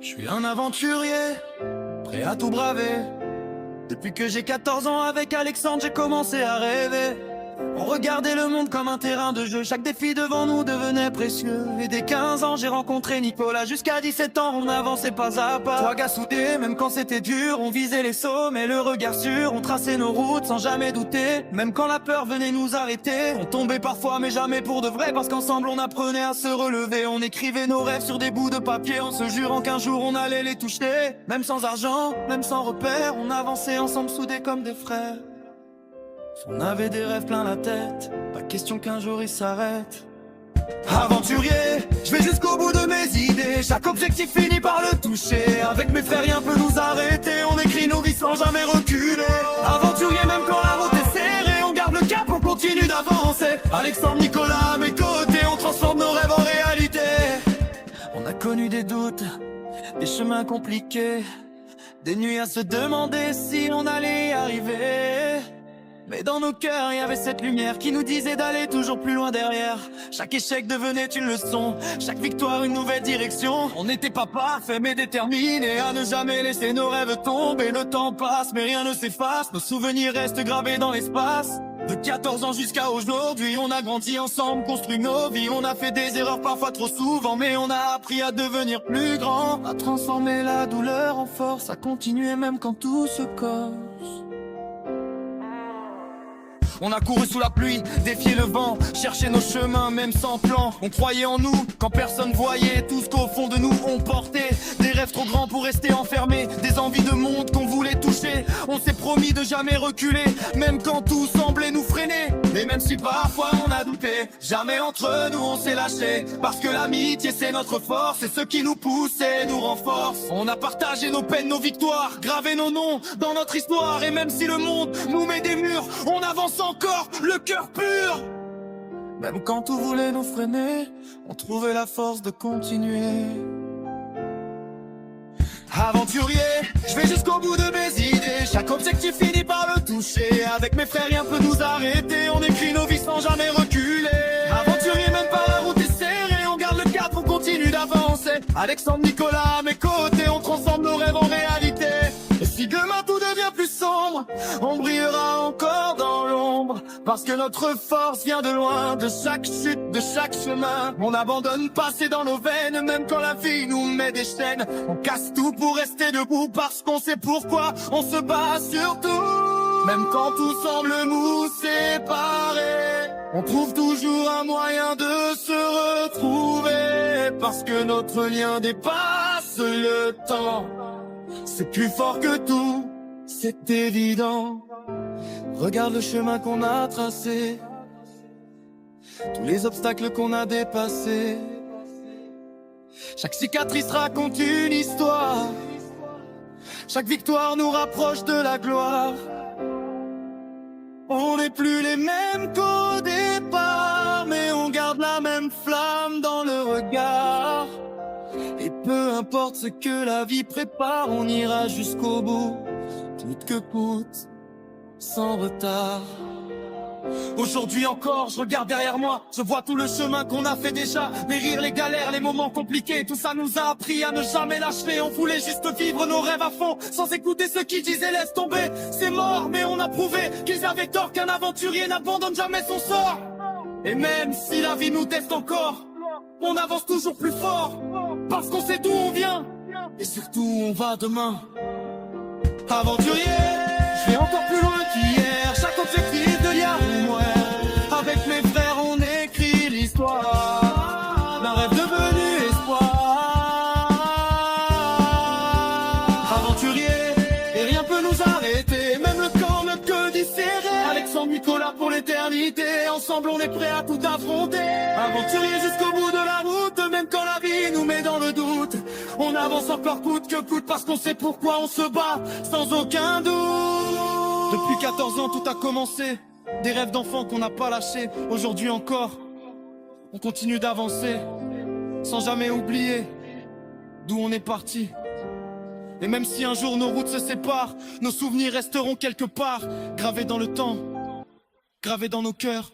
Je suis un aventurier, prêt à tout braver. Depuis que j'ai 14 ans avec Alexandre, j'ai commencé à rêver. On regardait le monde comme un terrain de jeu. Chaque défi devant nous devenait précieux. Et dès 15 ans, j'ai rencontré Nicolas. Jusqu'à 17 ans, on avançait pas à pas. Trois gars soudés, même quand c'était dur. On visait les sommets, le regard sûr. On traçait nos routes sans jamais douter. Même quand la peur venait nous arrêter. On tombait parfois, mais jamais pour de vrai. Parce qu'ensemble, on apprenait à se relever. On écrivait nos rêves sur des bouts de papier. En se jurant qu'un jour, on allait les toucher. Même sans argent, même sans repère. On avançait ensemble, soudés comme des frères. On avait des rêves plein la tête, pas question qu'un jour ils s'arrêtent. Aventurier, je vais jusqu'au bout de mes idées. Chaque objectif finit par le toucher. Avec mes frères rien peut nous arrêter. On écrit nos vies sans jamais reculer. Aventurier même quand la route est serrée. On garde le cap, on continue d'avancer. Alexandre, Nicolas à mes côtés. On transforme nos rêves en réalité. On a connu des doutes, des chemins compliqués, des nuits à se demander si on allait y arriver. Mais dans nos cœurs, il y avait cette lumière qui nous disait d'aller toujours plus loin derrière. Chaque échec devenait une leçon, chaque victoire une nouvelle direction. On n'était pas parfaits mais déterminés à ne jamais laisser nos rêves tomber. Le temps passe mais rien ne s'efface, nos souvenirs restent gravés dans l'espace. De 14 ans jusqu'à aujourd'hui, on a grandi ensemble, construit nos vies. On a fait des erreurs parfois trop souvent, mais on a appris à devenir plus grand. À transformer la douleur en force, à continuer même quand tout se corse. On a couru sous la pluie, défié le vent, cherché nos chemins même sans plan. On croyait en nous quand personne voyait tout ce qu'au fond de nous on portait. Des rêves trop grands pour rester enfermés, des envies de monde qu'on voulait toucher. On s'est promis de jamais reculer, même quand tout semblait nous freiner. Et même si parfois on a douté, jamais entre nous on s'est lâché. Parce que l'amitié c'est notre force, c'est ce qui nous pousse et nous renforce. On a partagé nos peines, nos victoires, gravé nos noms dans notre histoire. Et même si le monde nous met des murs, on avance encore, le cœur pur. Même quand tout voulait nous freiner, on trouvait la force de continuer. Aventurier, je vais jusqu'au bout de mes idées. Chaque objectif finit par le toucher. Avec mes frères rien peut nous arrêter. On écrit nos vies sans jamais reculer. Aventurier même pas la route est serrée. On garde le cap, on continue d'avancer. Alexandre, Nicolas à mes côtés. On transforme nos rêves en réalité. Et si demain tout devient plus sombre, on brillera encore dans l'ombre. Parce que notre force vient de loin, de chaque chute, de chaque chemin. On n'abandonne pas, c'est dans nos veines. Même quand la vie nous met des chaînes, on casse tout pour rester debout. Parce qu'on sait pourquoi on se bat surtout. Même quand tout semble nous séparer, on trouve toujours un moyen de se retrouver. Parce que notre lien dépasse le temps. C'est plus fort que tout, c'est évident. Regarde le chemin qu'on a tracé, tous les obstacles qu'on a dépassés. Chaque cicatrice raconte une histoire. Chaque victoire nous rapproche de la gloire. On n'est plus les mêmes qu'au départ, mais on garde la même flamme dans le regard. Et peu importe ce que la vie prépare, on ira jusqu'au bout, coûte que coûte, sans retard. Aujourd'hui encore, je regarde derrière moi, je vois tout le chemin qu'on a fait déjà. Les rires, les galères, les moments compliqués, tout ça nous a appris à ne jamais lâcher. On voulait juste vivre nos rêves à fond, sans écouter ceux qui disaient laisse tomber. C'est mort, mais on a prouvé qu'ils avaient tort, qu'un aventurier n'abandonne jamais son sort. Et même si la vie nous teste encore, on avance toujours plus fort. Parce qu'on sait d'où on vient, et surtout où on va demain. Aventurier, je vais encore plus loin qu'hier. Chaque objectif devient une ouais. Avec mes frères on écrit l'histoire d'un rêve devenu espoir. Aventurier, et rien peut nous arrêter. Même le corps, notre queue serré. Alexandre, Nicolas pour l'éternité. Ensemble on est prêts à tout affronter. Aventurier jusqu'au bout de la route. Même quand la vie nous met dans le doute, on avance encore coûte que coûte. Parce qu'on sait pourquoi on se bat sans aucun doute. Depuis 14 ans tout a commencé. Des rêves d'enfants qu'on n'a pas lâchés. Aujourd'hui encore, on continue d'avancer sans jamais oublier d'où on est parti. Et même si un jour nos routes se séparent, nos souvenirs resteront quelque part, gravés dans le temps, gravés dans nos cœurs.